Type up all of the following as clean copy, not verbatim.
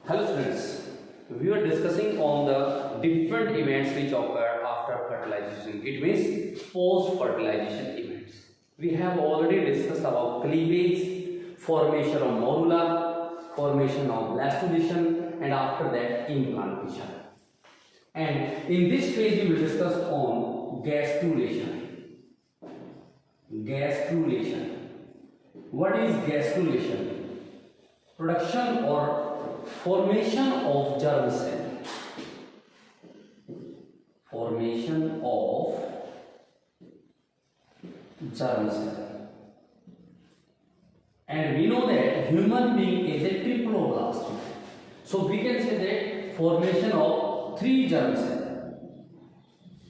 Hello students, we are discussing on the different events which occur after fertilization. It means post-fertilization events. We have already discussed about cleavage, formation of morula, formation of blastulation, and after that implantation. And in this phase we will discuss on gastrulation. Gastrulation. What is gastrulation? Production or formation of germ cell. Formation of germ cell. And we know that human being is a triploblast. So we can say that formation of three germ cell.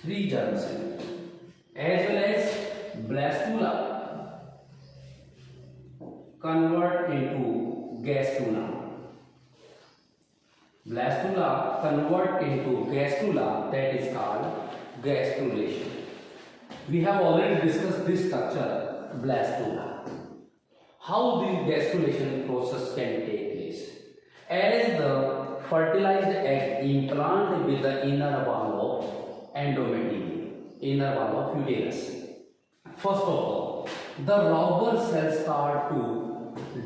Three germ cell. As well as blastula convert into gastrula. Blastula convert into gastrula, that is called gastrulation. We have already discussed this structure, blastula. How this gastrulation process can take place? As the fertilized egg implant with the inner wall of endometrium, inner wall of uterus. First of all, the Rauber cells start to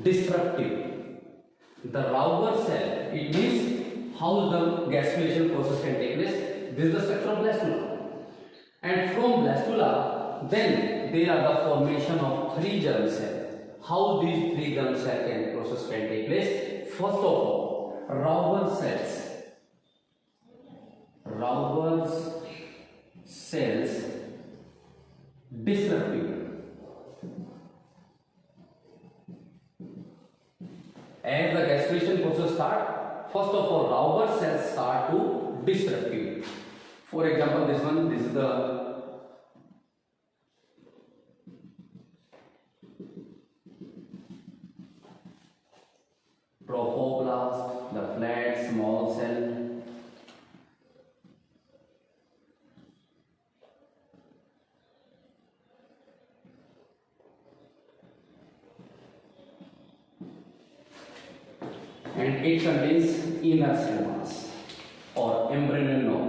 disruptive. The Rauber cell, it means how the gastrulation process can take place. This is the structure of blastula. And from blastula, then there are the formation of three germ cells. How these three germ cell process can take place? First of all, Rauber cells. Rauber cells disruptive. As the gastrulation process starts, first of all, Rauber cells start to disruptive. For example, this one, this is the trophoblast, the flat small cell. And it contains inner cell mass or embryonal knob.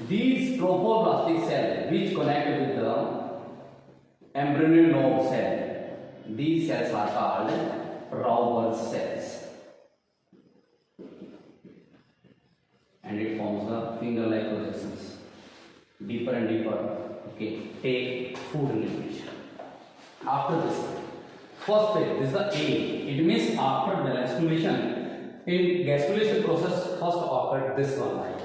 These trophoblastic cells which connect with the embryonal knob cell, these cells are called Rauber cells. And it forms the finger-like projections, deeper and deeper. Okay, take food elimination. After this, first phase, this is the A. It means after gastrulation, in gastrulation process, first occurred this one, right?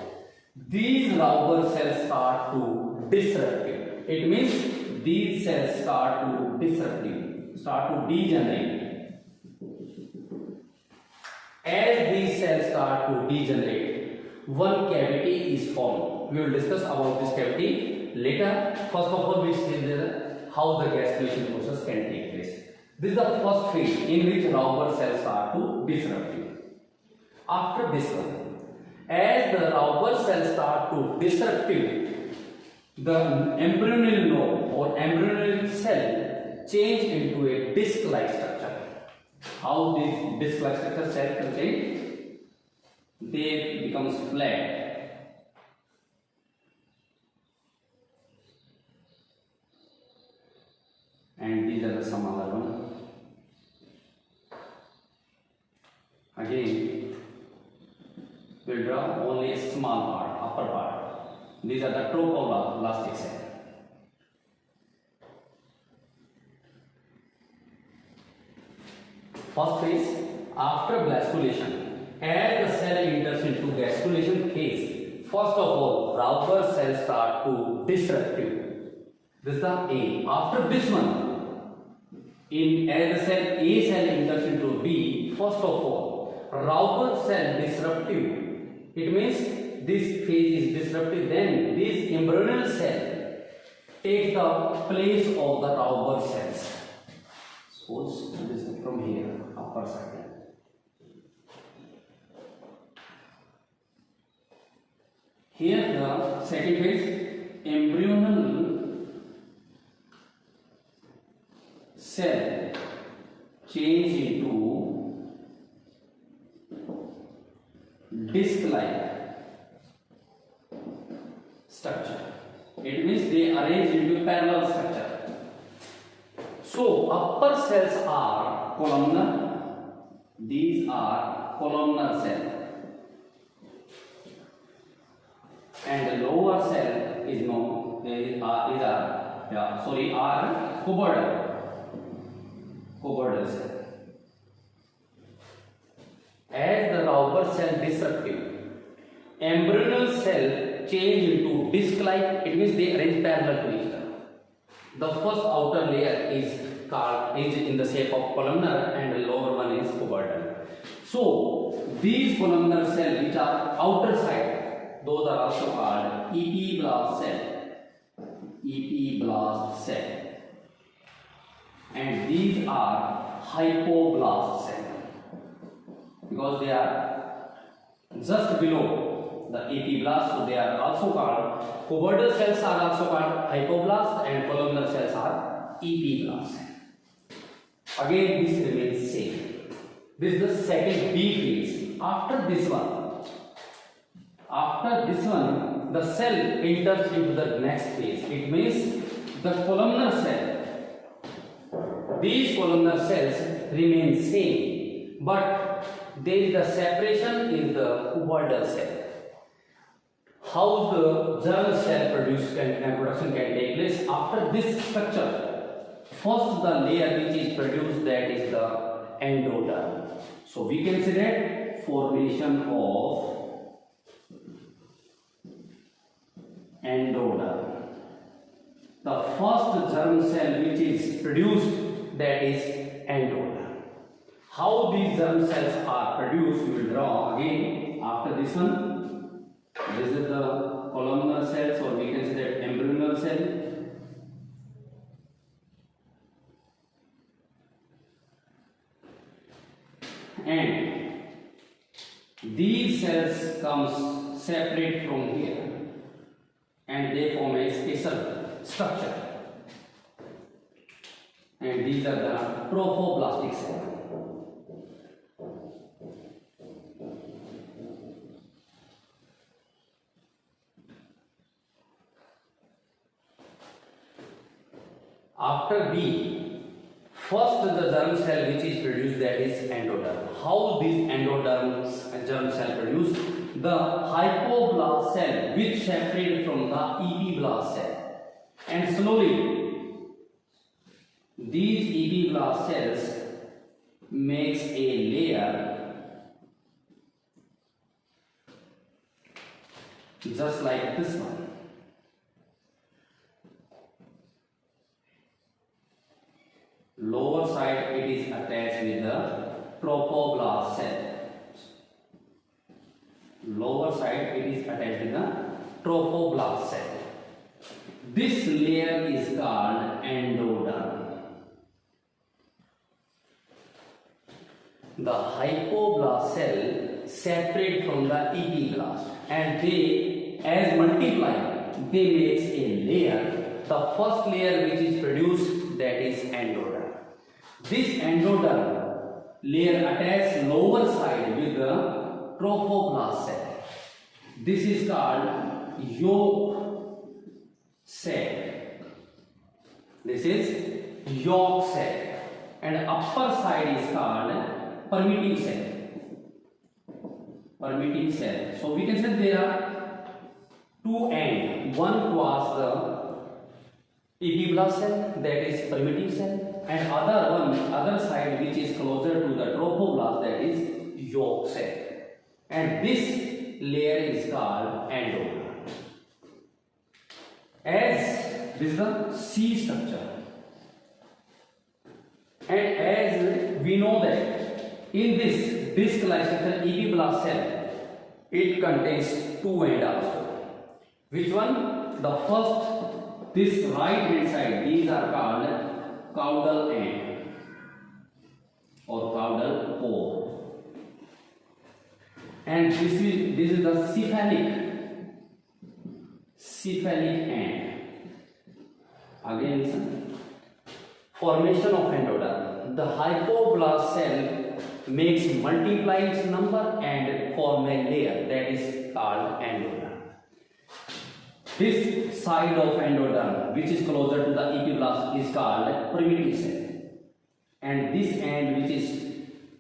These Rauber cells start to disruptive. It means these cells start to disruptive, start to degenerate. As these cells start to degenerate, one cavity is formed. We will discuss about this cavity later. First of all, we see how the gastrulation process can take place. This is the first phase in which Rauber cells start to disruptive. After this one, as the Rauber cells start to disruptive, the embryonal knob or embryonal cell change into a disc-like structure. How this disc-like structure cell can change? They becomes flat. And these are the some other one. Again, we'll draw only a small part, upper part. These are the tropoblastic cells. First phase, after blastulation, as the cell enters into gastrulation phase, first of all, Rauber cells start to disruptive. This is the A. After this one, as the cell A cell enters into B, first of all, Rauber cell disruptive. It means this phase is disruptive. Then this embryonal cell takes the place of the Rauber cells. Suppose this is from here, upper side. Here the second phase, embryonal cell change into disc-like structure. It means they arrange into parallel structure. So upper cells are columnar. These are columnar cells. And the lower cell is known are cuboidal cell. As the upper cell disruptive, embryonal cell change into disc-like. It means they arrange parallel to each other. The first outer layer is in the shape of columnar, and the lower one is cuboidal. So these columnar cells which are outer side, those are also called epiblast cell. Epiblast cell. And these are hypoblast cell, because they are just below the epiblast, so they are also called cuboidal cells are also called hypoblast, and columnar cells are epiblast cell. Again, this remains same. This is the second B phase. After this one, the cell enters into the next phase. It means the columnar cell. These columnar cells remain same, but there is the separation in the cuboidal cell. How the germ cell production can take place after this structure? First, the layer which is produced, that is the endoderm. So we consider formation of endoderm. The first germ cell which is produced, that is endoderm. How these germ cells are produced, we will draw again after this one. This is the columnar cells, or we consider embryonal cell. And these cells comes separate from here, and they form a special structure, and these are the trophoblastic cells. After B, first the germ cell which is produced, that is endoderm. How these endoderms germ cell produced? The hypoblast cell which separated from the epiblast cell, and slowly these epiblast cells makes a layer just like this one. Lower side it is attached with the trophoblast cell. Lower side it is attached with the trophoblast cell. This layer is called endoderm. The hypoblast cell separate from the epiblast, and they, as multiply, they makes a layer. The first layer which is produced, that is endoderm. This endoderm layer attaches lower side with the trophoblast cell. This is called yolk cell. This is yolk cell, and upper side is called permitting cell. Permitting cell. So we can say there are two ends. One towards the epiblast cell, that is permitting cell, and other side which is closer to the trophoblast, that is yolk cell, and this layer is called endoderm. As this is the C structure, and as we know that in this disc-like structure epiblast cell, it contains two ends also. Which one? The first, this right hand side, these are called caudal end or caudal pore, and this is the cephalic end. Again listen. Formation of endoderm. The hypoblast cell makes multiply its number and form a layer that is called endoderm. This side of endoderm, which is closer to the epiblast, is called primitive cell. And this end, which is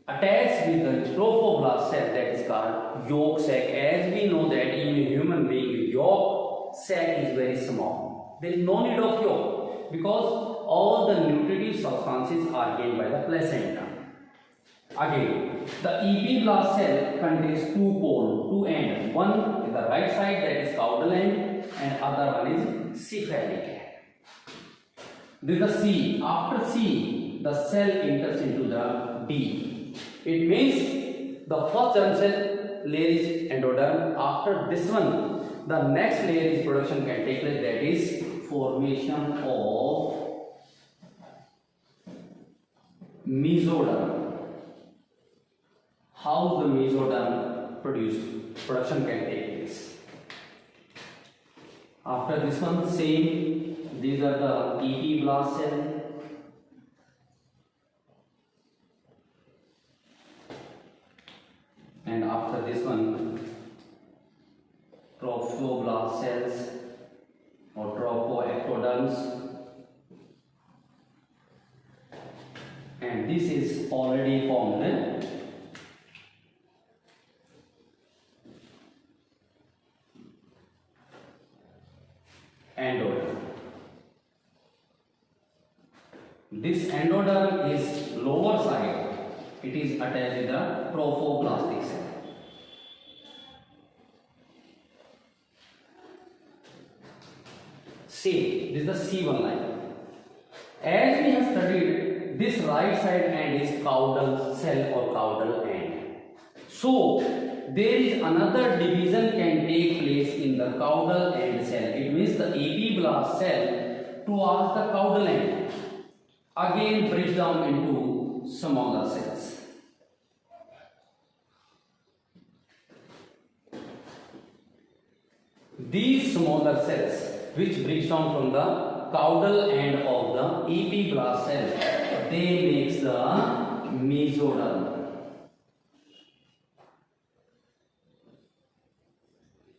attached with the trophoblast cell, that is called yolk sac. As we know that in a human being, yolk sac is very small. There is no need of yolk because all the nutritive substances are gained by the placenta. Again, the epiblast cell contains two ends. One is the right side, that is caudal end, and other one is cephalic end. This is the C. After C, the cell enters into the D. It means the first germ cell layer is endoderm. After this one, the next layer is production can take place, that is formation of mesoderm. How the mesoderm production can take place. After this one, same. These are the epiblast cell. And after this one, trophoblast cells or trophoectoderms. And this is already formed endoderm. This endoderm is lower side. It is attached with the trophoblastic cell. C. This is the C1 line. As we have studied, this right side end is caudal cell or caudal end. So there is another division can take place in the caudal end cell. It means the epiblast cell towards the caudal end again breaks down into smaller cells. These smaller cells which breaks down from the caudal end of the epiblast cell, they makes the mesoderm.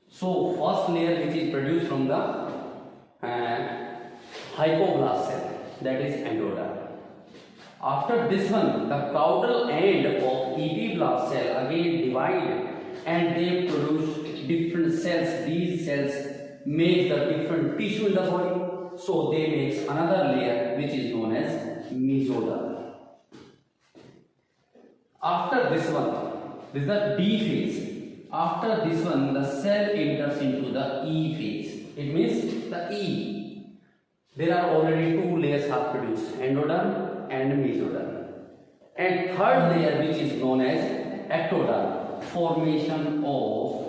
So first layer which is produced from the hypoblast cell, that is endoderm. After this one, the caudal end of epiblast cell again divide and they produce different cells. These cells make the different tissue in the body. So they make another layer which is known as mesoderm. After this one, this is the D phase. After this one, the cell enters into the E phase. It means the E. There are already two layers are produced, endoderm and mesoderm. And third layer which is known as ectoderm, formation of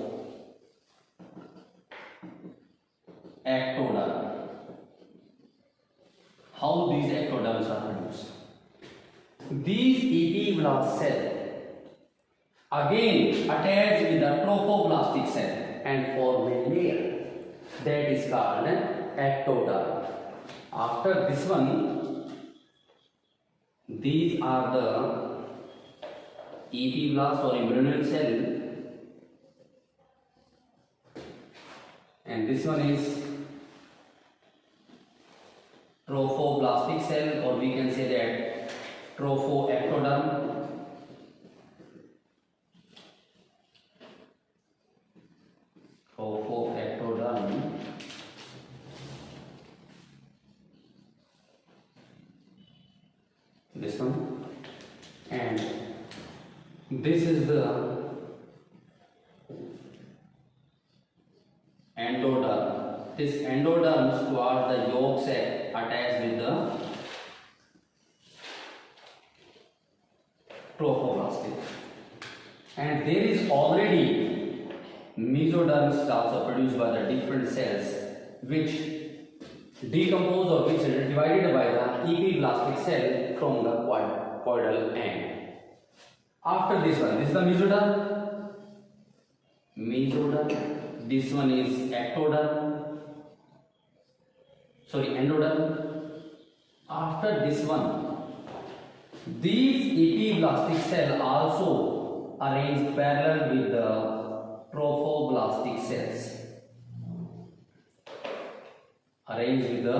ectoderm. How these ectoderms are produced? These epiblast cell again attached with the trophoblastic cell and form a layer that is called ectoderm. After this one, these are the epiblast or embryonic cell, and this one is trophoblastic cell, or we can say that trophoectoderm. Trophoectoderm. This one, and this is the endoderm. This endoderm towards the yolk sac attached with the trophoblastic, and there is already mesoderms also produced by the different cells which decompose or which are divided by the epiblastic cell from the caudal end. After this one, this is the mesoderm. Mesoderm. This one is ectoderm. Endoderm. after this one, these epiblastic cell also arrange parallel with the trophoblastic cells. Arrange with the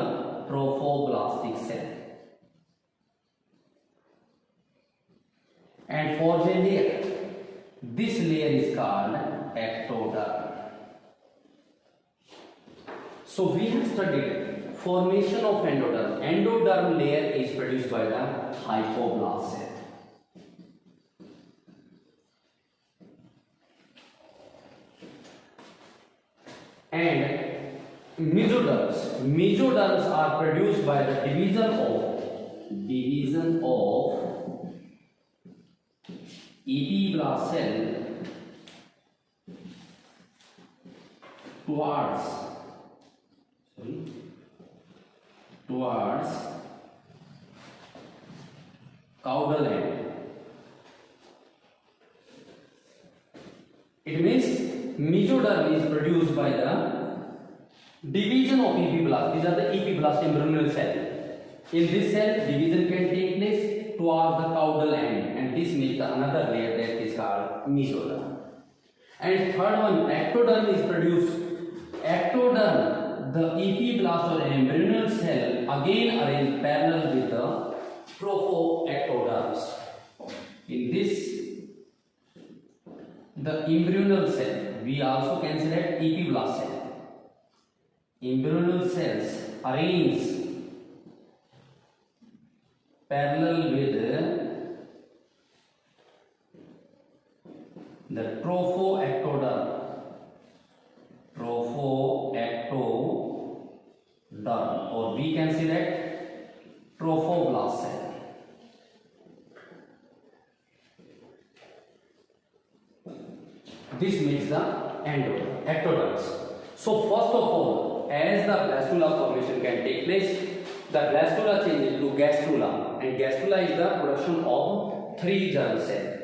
trophoblastic cell. And for the layer, this layer is called ectoderm. So we have studied formation of endoderm. Endoderm layer is produced by the hypoblast cell. And mesoderms are produced by the division of epiblast cell towards caudal end. It means mesoderm is produced by the division of epiblast. These are the epiblast embryonal cell. In this cell, division can take place towards the caudal end, and this makes the another layer that is called mesoderm. And third one, ectoderm is produced. Ectoderm, the epiblast or embryonal cell, again arranged parallel with the trophoectoderms. In this, the embryonal cell, we also can select epiblast cell. Embryonal cells arrange parallel with the trophoectoderm, or we can select trophoblast cell. This makes the ectoderms. So first of all, as the blastula formation can take place, the blastula changes to gastrula, and gastrula is the production of 3 germ cells.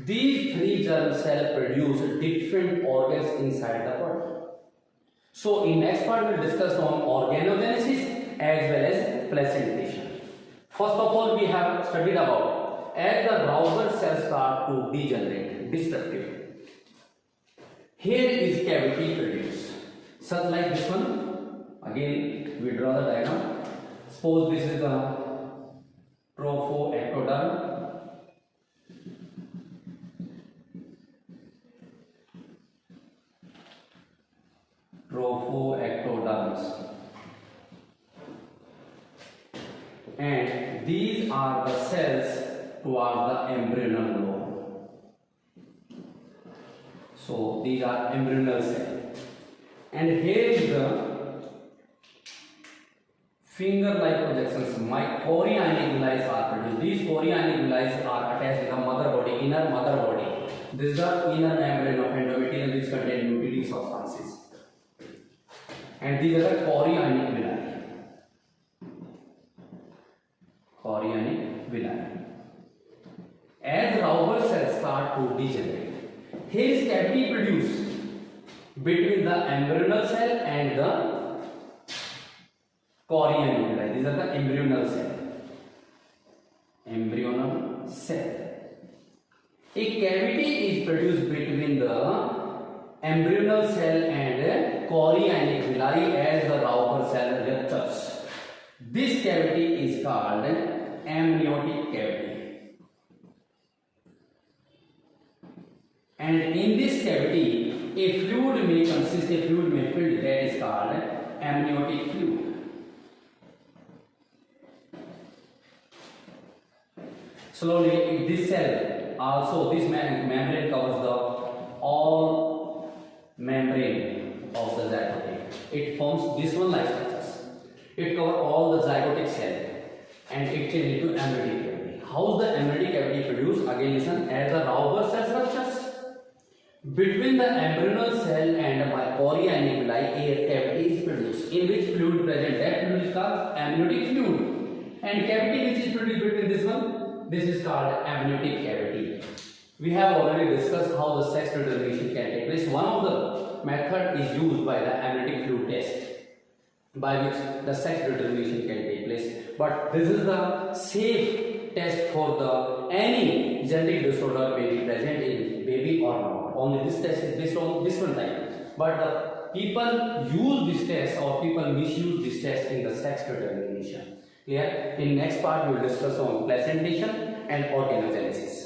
These 3 germ cells produce different organs inside the body. So in next part we will discuss on organogenesis as well as placentation. First of all, we have studied about as the Rauber cells start to degenerate, destructive. Here is cavity produced, such like this one. Again, we draw the diagram. Suppose this is the trophoectoderm. Trophoectoderms. And these are the cells towards the embryonal lobe. So these are embryonal cells. And here is the finger-like projections. My chorionic villi are produced. These chorionic villi are attached to the mother body, inner mother body. This is the inner membrane of endometrium which contains nucleic substances. And these are the chorionic villi. Chorionic villi. As Rauber cells start to degenerate, here is cavity produced between the embryonal cell and the chorionic villi. These are the embryonal cell. Embryonal cell. A cavity is produced between the embryonal cell and chorionic villi as the Rauber cell ruptures. This cavity is called amniotic cavity. And in this cavity, a fluid may consist, a fluid may fill, that is called amniotic fluid. Slowly, this cell also, this membrane covers the all membrane of the zygote. It forms this one like structures. It covers all the zygotic cell and it changes into amniotic cavity. How is the amniotic cavity produced? Again listen, as the Rauber cell structures. Between the embryonal cell and the chorionic villi, a cavity is produced in which fluid present. That fluid is called amniotic fluid. And cavity which is produced between this one, this is called amniotic cavity. We have already discussed how the sex determination can take place. One of the method is used by the amniotic fluid test. by which the sex determination can take place. But this is the safe test for the any genetic disorder may be present in baby or not. Only this test is based on this one type. But the people use this test or people misuse this test in the sex determination. Clear? In next part we will discuss on placentation and organogenesis.